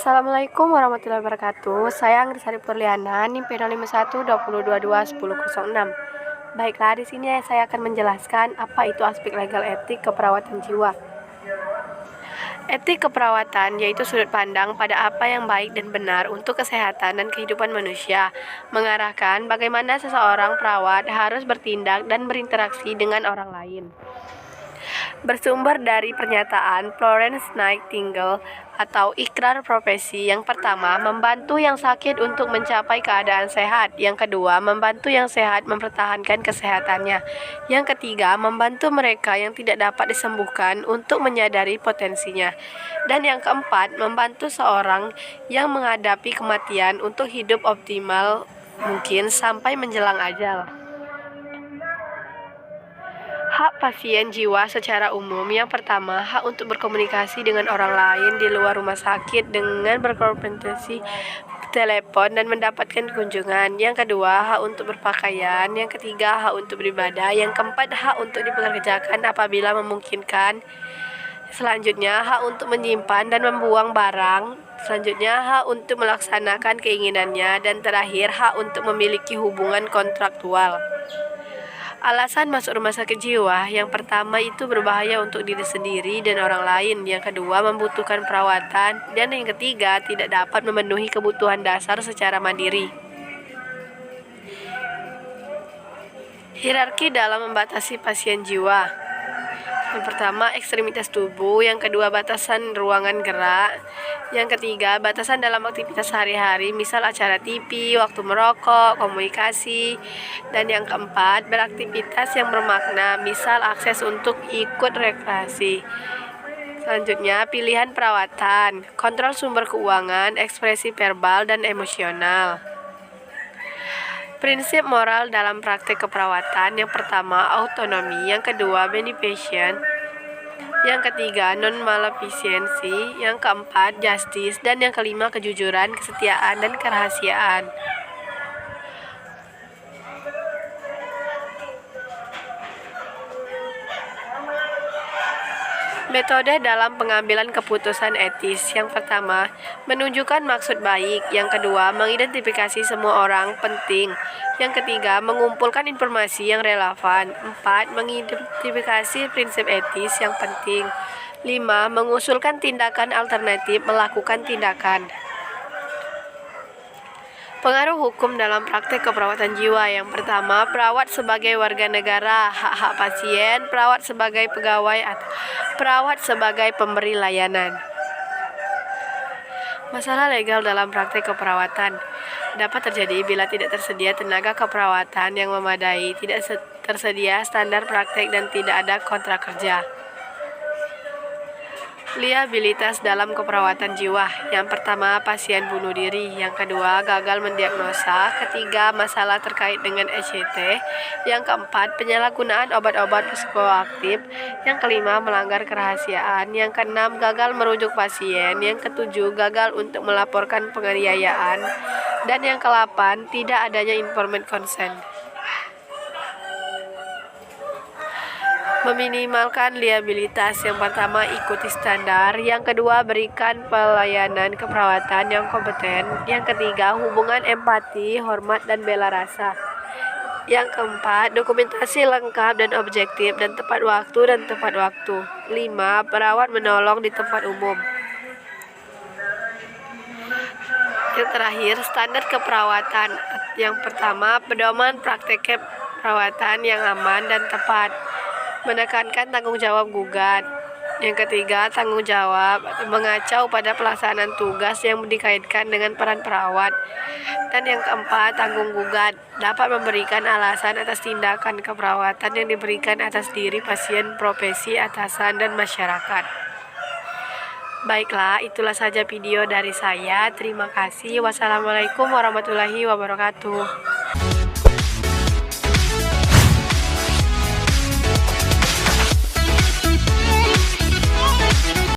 Assalamualaikum warahmatullahi wabarakatuh. Saya Anggrisari Purliana, NIM P0512210006. Baiklah, di sini saya akan menjelaskan apa itu aspek legal etik keperawatan jiwa. Etik keperawatan yaitu sudut pandang pada apa yang baik dan benar untuk kesehatan dan kehidupan manusia, mengarahkan bagaimana seseorang perawat harus bertindak dan berinteraksi dengan orang lain. Bersumber dari pernyataan Florence Nightingale atau ikrar profesi. Yang pertama, membantu yang sakit untuk mencapai keadaan sehat. Yang kedua, membantu yang sehat mempertahankan kesehatannya. Yang ketiga, membantu mereka yang tidak dapat disembuhkan untuk menyadari potensinya. Dan yang keempat, membantu seorang yang menghadapi kematian untuk hidup optimal mungkin sampai menjelang ajal. Hak pasien jiwa secara umum. Yang pertama, hak untuk berkomunikasi dengan orang lain di luar rumah sakit dengan berkomunikasi telepon dan mendapatkan kunjungan. Yang kedua, hak untuk berpakaian. Yang ketiga, hak untuk beribadah. Yang keempat, hak untuk dipekerjakan apabila memungkinkan. Selanjutnya, hak untuk menyimpan dan membuang barang. Selanjutnya, hak untuk melaksanakan keinginannya. Dan terakhir, hak untuk memiliki hubungan kontraktual. Alasan masuk rumah sakit jiwa. Yang pertama itu berbahaya untuk diri sendiri dan orang lain. Yang kedua membutuhkan perawatan. Dan yang ketiga tidak dapat memenuhi kebutuhan dasar secara mandiri. Hierarki dalam membatasi pasien jiwa. Yang pertama, ekstremitas tubuh. Yang kedua, batasan ruangan gerak. Yang ketiga, batasan dalam aktivitas sehari-hari, misal acara TV, waktu merokok, komunikasi. Dan yang keempat, beraktivitas yang bermakna, misal akses untuk ikut rekreasi. Selanjutnya, pilihan perawatan, kontrol sumber keuangan, ekspresi verbal dan emosional. Prinsip moral dalam praktek keperawatan. Yang pertama, autonomi. Yang kedua, beneficence. Yang ketiga, non-maleficency. Yang keempat, justice. Dan yang kelima, kejujuran, kesetiaan, dan kerahasiaan. Metode dalam pengambilan keputusan etis. Yang pertama, menunjukkan maksud baik. Yang kedua, mengidentifikasi semua orang penting. Yang ketiga, mengumpulkan informasi yang relevan. 4. Mengidentifikasi prinsip etis yang penting. 5. Mengusulkan tindakan alternatif melakukan tindakan. Pengaruh hukum dalam praktek keperawatan jiwa. Yang pertama, perawat sebagai warga negara, hak-hak pasien, perawat sebagai pegawai atau perawat sebagai pemberi layanan. Masalah legal dalam praktek keperawatan dapat terjadi bila tidak tersedia tenaga keperawatan yang memadai, tidak tersedia standar praktek dan tidak ada kontrak kerja. Liabilitas dalam keperawatan jiwa. Yang pertama, pasien bunuh diri. Yang kedua, gagal mendiagnosa. Ketiga, masalah terkait dengan ECT. Yang keempat, penyalahgunaan obat-obat psikoaktif. Yang kelima, melanggar kerahasiaan. Yang keenam, gagal merujuk pasien. Yang ketujuh, gagal untuk melaporkan penganiayaan. Dan yang ke-8, tidak adanya informed consent. Meminimalkan liabilitas. Yang pertama, ikuti standar. Yang kedua, berikan pelayanan keperawatan yang kompeten. Yang ketiga, hubungan empati, hormat, dan bela rasa. Yang keempat, dokumentasi lengkap dan objektif dan tepat waktu dan tepat waktu. 5. Perawat menolong di tempat umum. Yang terakhir, standar keperawatan. Yang pertama, pedoman praktek keperawatan yang aman dan tepat. Menekankan tanggung jawab gugat. Yang ketiga, tanggung jawab mengacau pada pelaksanaan tugas yang dikaitkan dengan peran perawat. Dan yang keempat, tanggung gugat dapat memberikan alasan atas tindakan keperawatan yang diberikan atas diri pasien, profesi, atasan, dan masyarakat. Baiklah, itulah saja video dari saya. Terima kasih. Wassalamualaikum warahmatullahi wabarakatuh.